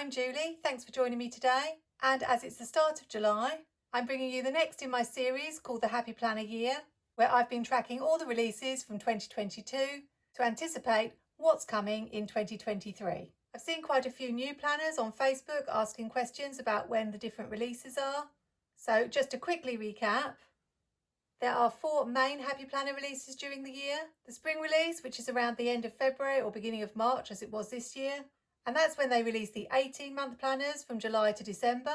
I'm Julie, thanks for joining me today. And as it's the start of July, I'm bringing you the next in my series called the Happy Planner Year, where I've been tracking all the releases from 2022 to anticipate what's coming in 2023. I've seen quite a few new planners on Facebook asking questions about when the different releases are. So just to quickly recap, there are 4 main Happy Planner releases during the year. The spring release, which is around the end of February or beginning of March as it was this year. And that's when they release the 18-month planners from July to December.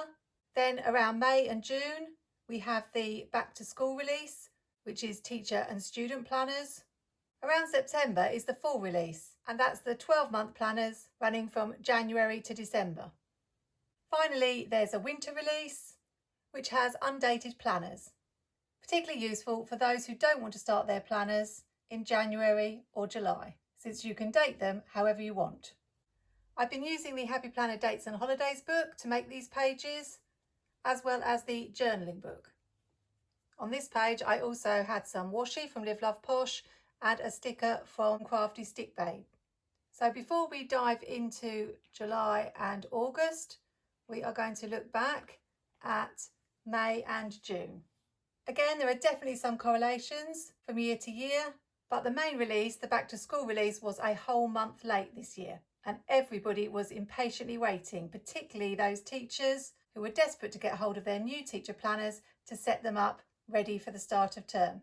Then around May and June, we have the back to school release, which is teacher and student planners. Around September is the full release, and that's the 12-month planners running from January to December. Finally, there's a winter release, which has undated planners, particularly useful for those who don't want to start their planners in January or July, since you can date them however you want. I've been using the Happy Planner Dates and Holidays book to make these pages, as well as the journaling book. On this page, I also had some washi from Live Love Posh and a sticker from Crafty Stick Babe. So before we dive into July and August, we are going to look back at May and June. Again, there are definitely some correlations from year to year, but the main release, the back to school release, was a whole month late this year. And everybody was impatiently waiting, particularly those teachers who were desperate to get hold of their new teacher planners to set them up ready for the start of term.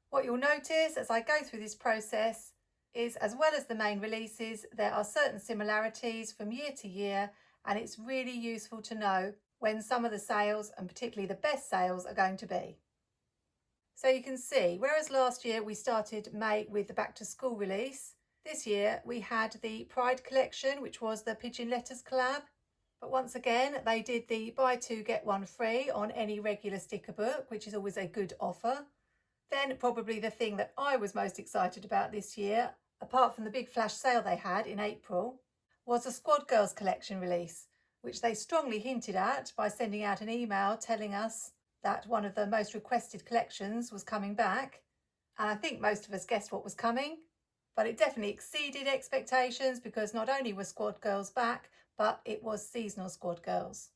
What you'll notice as I go through this process is, as well as the main releases, there are certain similarities from year to year, and it's really useful to know when some of the sales, and particularly the best sales, are going to be. So you can see, whereas last year we started May with the back to school release, this year we had the Pride collection, which was the Pigeon Letters collab. But once again, they did the buy 2 get 1 free on any regular sticker book, which is always a good offer. Then probably the thing that I was most excited about this year, apart from the big flash sale they had in April, was a Squad Girls collection release, which they strongly hinted at by sending out an email telling us that one of the most requested collections was coming back. And I think most of us guessed what was coming. But it definitely exceeded expectations because not only were Squad Girls back, but it was seasonal Squad Girls.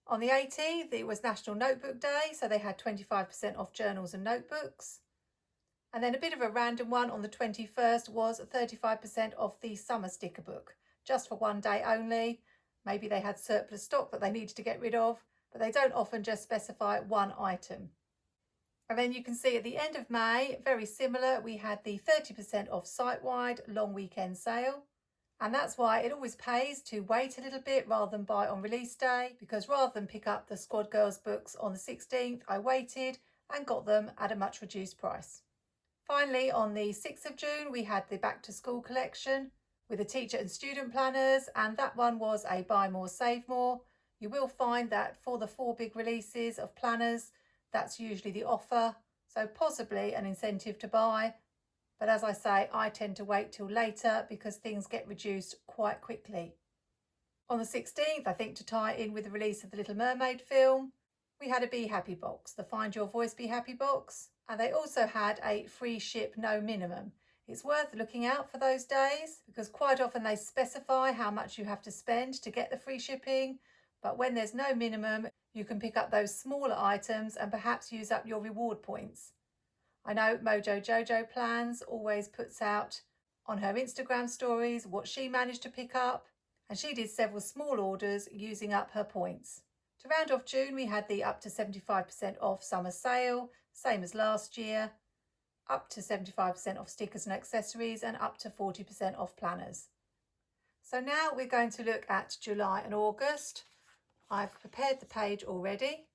On the 18th, it was National Notebook Day, so they had 25% off journals and notebooks. And then a bit of a random one on the 21st was 35% off the summer sticker book, just for one day only. Maybe they had surplus stock that they needed to get rid of, but they don't often just specify one item. And then you can see at the end of May, very similar, we had the 30% off site-wide long weekend sale. And that's why it always pays to wait a little bit rather than buy on release day, because rather than pick up the Squad Girls books on the 16th, I waited and got them at a much reduced price. Finally, on the 6th of June, we had the back to school collection with the teacher and student planners, and that one was a buy more, save more. You will find that for the 4 big releases of planners, that's usually the offer, so possibly an incentive to buy. But as I say, I tend to wait till later because things get reduced quite quickly. On the 16th, I think to tie in with the release of the Little Mermaid film, we had a Be Happy box, the Find Your Voice Be Happy box, and they also had a free ship no minimum. It's worth looking out for those days because quite often they specify how much you have to spend to get the free shipping, but when there's no minimum, you can pick up those smaller items and perhaps use up your reward points. I know Mojo Jojo Plans always puts out on her Instagram stories what she managed to pick up, and she did several small orders using up her points. To round off June, we had the up to 75% off summer sale, same as last year, up to 75% off stickers and accessories, and up to 40% off planners. So now we're going to look at July and August. I've prepared the page already,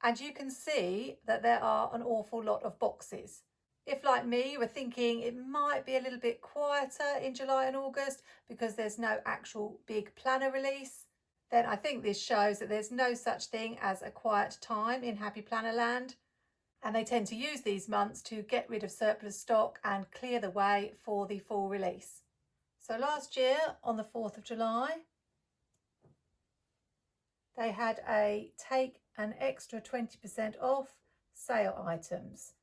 and you can see that there are an awful lot of boxes. If, like me, you were thinking it might be a little bit quieter in July and August because there's no actual big planner release, then I think this shows that there's no such thing as a quiet time in Happy Planner land, and they tend to use these months to get rid of surplus stock and clear the way for the full release. So last year on the 4th of July, they had a take an extra 20% off sale items.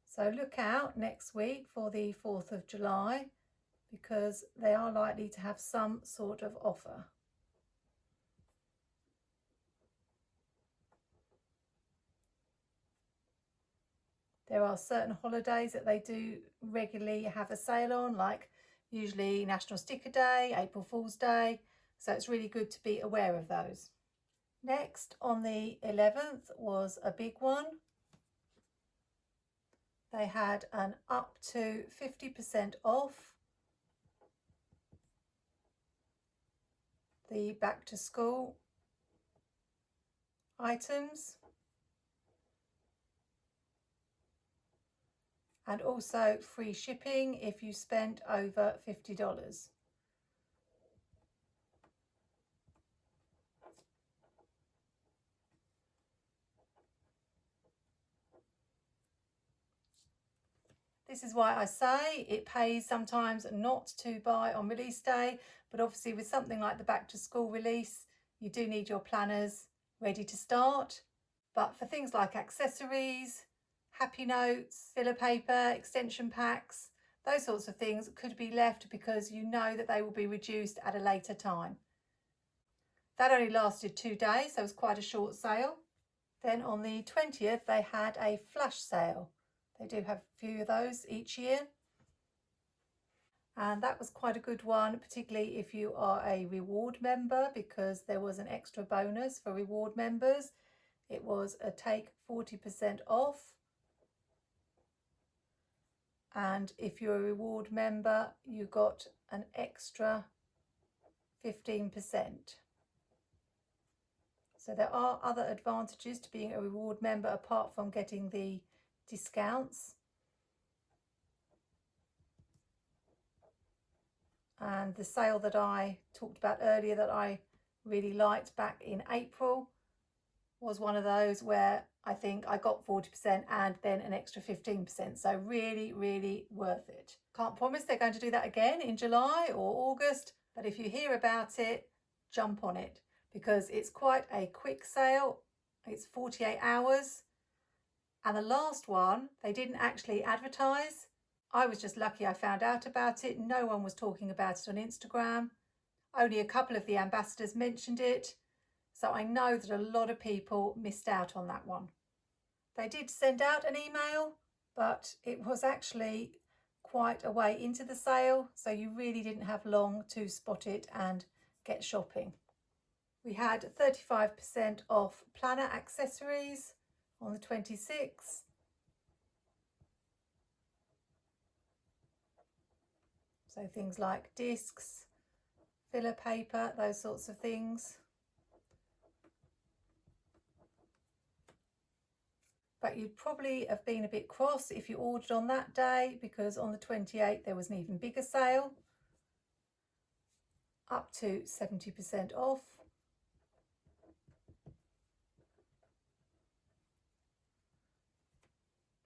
So look out next week for the 4th of July because they are likely to have some sort of offer. There are certain holidays that they do regularly have a sale on, like usually National Sticker Day, April Fool's Day, so it's really good to be aware of those. Next, on the 11th was a big one. They had an up to 50% off the back to school items, and also free shipping if you spent over $50. This is why I say it pays sometimes not to buy on release day, but obviously with something like the back to school release, you do need your planners ready to start. But for things like accessories, happy notes, filler paper, extension packs, those sorts of things could be left because you know that they will be reduced at a later time. That only lasted 2 days, so it was quite a short sale. Then on the 20th, they had a flash sale. They do have a few of those each year. And that was quite a good one, particularly if you are a reward member, because there was an extra bonus for reward members. It was a take 40% off. And if you're a reward member, you got an extra 15%. So there are other advantages to being a reward member apart from getting the discounts. And the sale that I talked about earlier that I really liked back in April was one of those where I think I got 40% and then an extra 15%. So really, really worth it. Can't promise they're going to do that again in July or August, but if you hear about it, jump on it because it's quite a quick sale. It's 48 hours. And the last one, they didn't actually advertise. I was just lucky I found out about it. No one was talking about it on Instagram. Only a couple of the ambassadors mentioned it. So I know that a lot of people missed out on that one. They did send out an email, but it was actually quite a way into the sale. So you really didn't have long to spot it and get shopping. We had 35% off planner accessories on the 26th. So things like discs, filler paper, those sorts of things. But you'd probably have been a bit cross if you ordered on that day because on the 28th there was an even bigger sale, up to 70% off.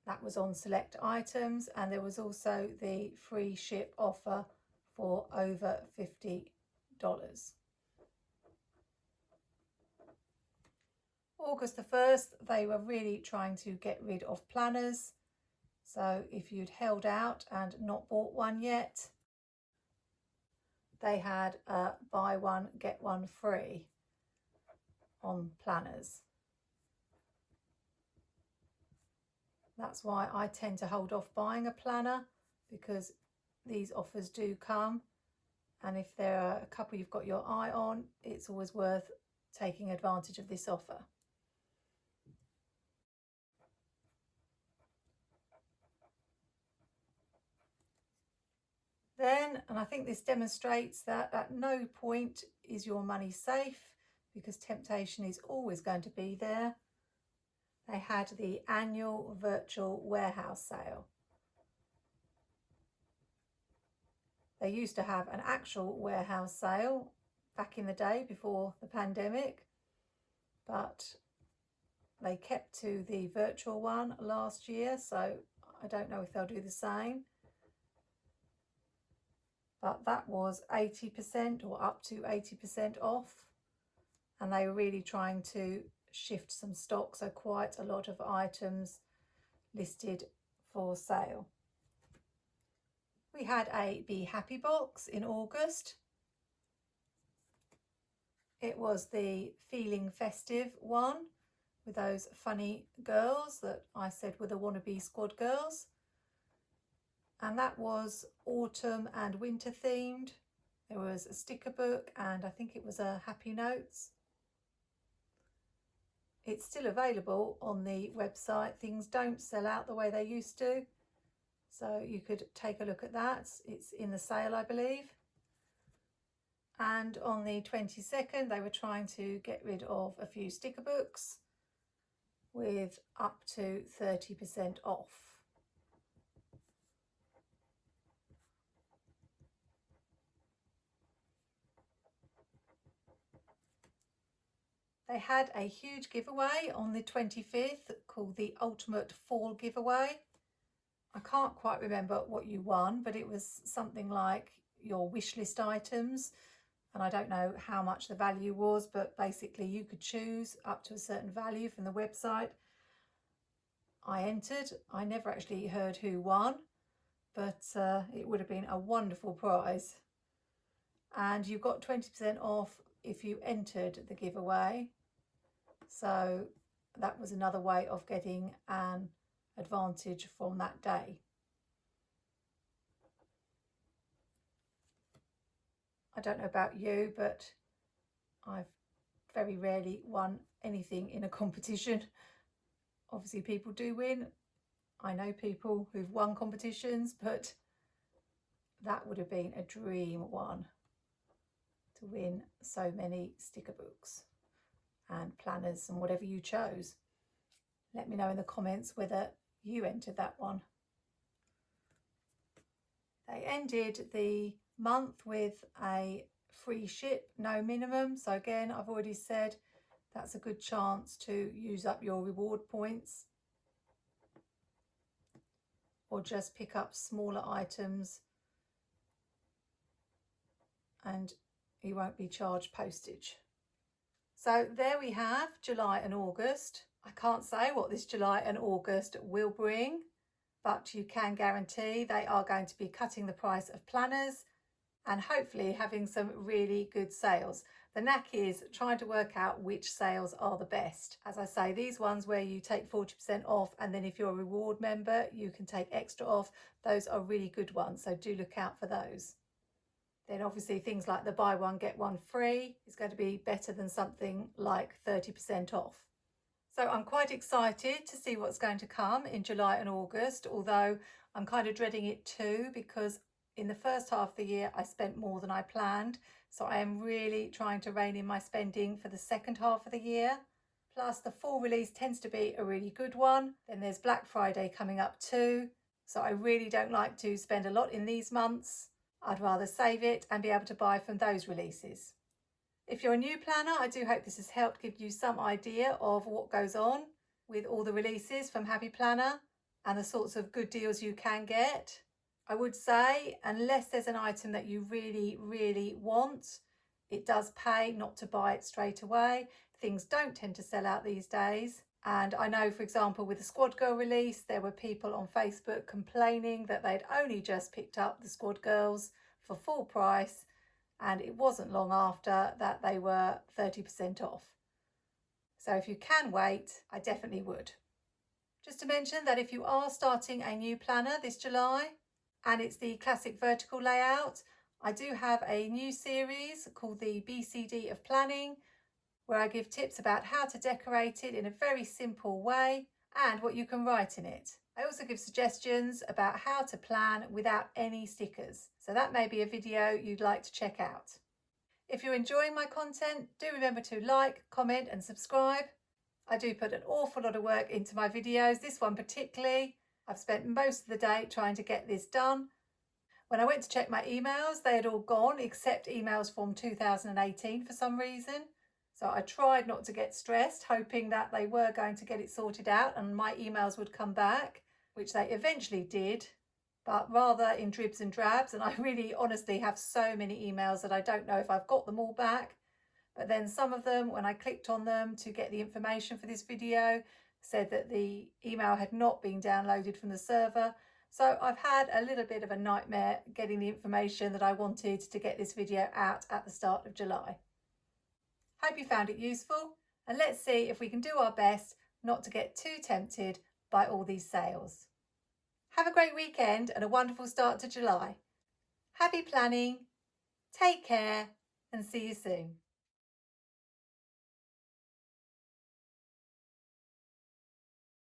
That was on select items, and there was also the free ship offer for over $50. August the 1st, they were really trying to get rid of planners. So if you'd held out and not bought one yet, they had a buy one, get one free on planners. That's why I tend to hold off buying a planner, because these offers do come, and if there are a couple you've got your eye on, it's always worth taking advantage of this offer. Then, and I think this demonstrates that at no point is your money safe, because temptation is always going to be there. They had the annual virtual warehouse sale. They used to have an actual warehouse sale back in the day before the pandemic, but they kept to the virtual one last year, so I don't know if they'll do the same. But that was 80% or up to 80% off, and they were really trying to shift some stock, so quite a lot of items listed for sale. We had a Be Happy box in August. It was the Feeling Festive one with those funny girls that I said were the wannabe squad girls. And that was autumn and winter themed. There was a sticker book and I think it was a Happy Notes. It's still available on the website. Things don't sell out the way they used to. So you could take a look at that. It's in the sale, I believe. And on the 22nd, they were trying to get rid of a few sticker books with up to 30% off. They had a huge giveaway on the 25th called the Ultimate Fall Giveaway. I can't quite remember what you won, but it was something like your wish list items. And I don't know how much the value was, but basically you could choose up to a certain value from the website. I entered. I never actually heard who won, but it would have been a wonderful prize. And you got 20% off if you entered the giveaway. So that was another way of getting an advantage from that day. I don't know about you, but I've very rarely won anything in a competition. Obviously people do win. I know people who've won competitions, but that would have been a dream one, to win so many sticker books and planners and whatever you chose. Let me know in the comments whether you entered that one. They ended the month with a free ship, no minimum. So again, I've already said that's a good chance to use up your reward points or just pick up smaller items and you won't be charged postage. So there we have July and August. I can't say what this July and August will bring, but you can guarantee they are going to be cutting the price of planners and hopefully having some really good sales. The knack is trying to work out which sales are the best. As I say, these ones where you take 40% off and then if you're a reward member, you can take extra off. Those are really good ones, so do look out for those. Then obviously things like the buy one, get one free is going to be better than something like 30% off. So I'm quite excited to see what's going to come in July and August, although I'm kind of dreading it too, because in the first half of the year I spent more than I planned. So I am really trying to rein in my spending for the second half of the year. Plus the fall release tends to be a really good one. Then there's Black Friday coming up too. So I really don't like to spend a lot in these months. I'd rather save it and be able to buy from those releases. If you're a new planner, I do hope this has helped give you some idea of what goes on with all the releases from Happy Planner and the sorts of good deals you can get. I would say, unless there's an item that you really, really want, it does pay not to buy it straight away. Things don't tend to sell out these days. And I know, for example, with the Squad Girl release, there were people on Facebook complaining that they'd only just picked up the Squad Girls for full price, and it wasn't long after that they were 30% off. So if you can wait, I definitely would. Just to mention that if you are starting a new planner this July, and it's the classic vertical layout, I do have a new series called the BCD of Planning, where I give tips about how to decorate it in a very simple way and what you can write in it. I also give suggestions about how to plan without any stickers. So that may be a video you'd like to check out. If you're enjoying my content, do remember to like, comment and subscribe. I do put an awful lot of work into my videos, this one particularly. I've spent most of the day trying to get this done. When I went to check my emails, they had all gone except emails from 2018 for some reason. So I tried not to get stressed, hoping that they were going to get it sorted out and my emails would come back, which they eventually did, but rather in dribs and drabs. And I really honestly have so many emails that I don't know if I've got them all back. But then some of them, when I clicked on them to get the information for this video, said that the email had not been downloaded from the server. So I've had a little bit of a nightmare getting the information that I wanted to get this video out at the start of July. Hope you found it useful, and let's see if we can do our best not to get too tempted by all these sales. Have a great weekend and a wonderful start to July. Happy planning, take care, and see you soon.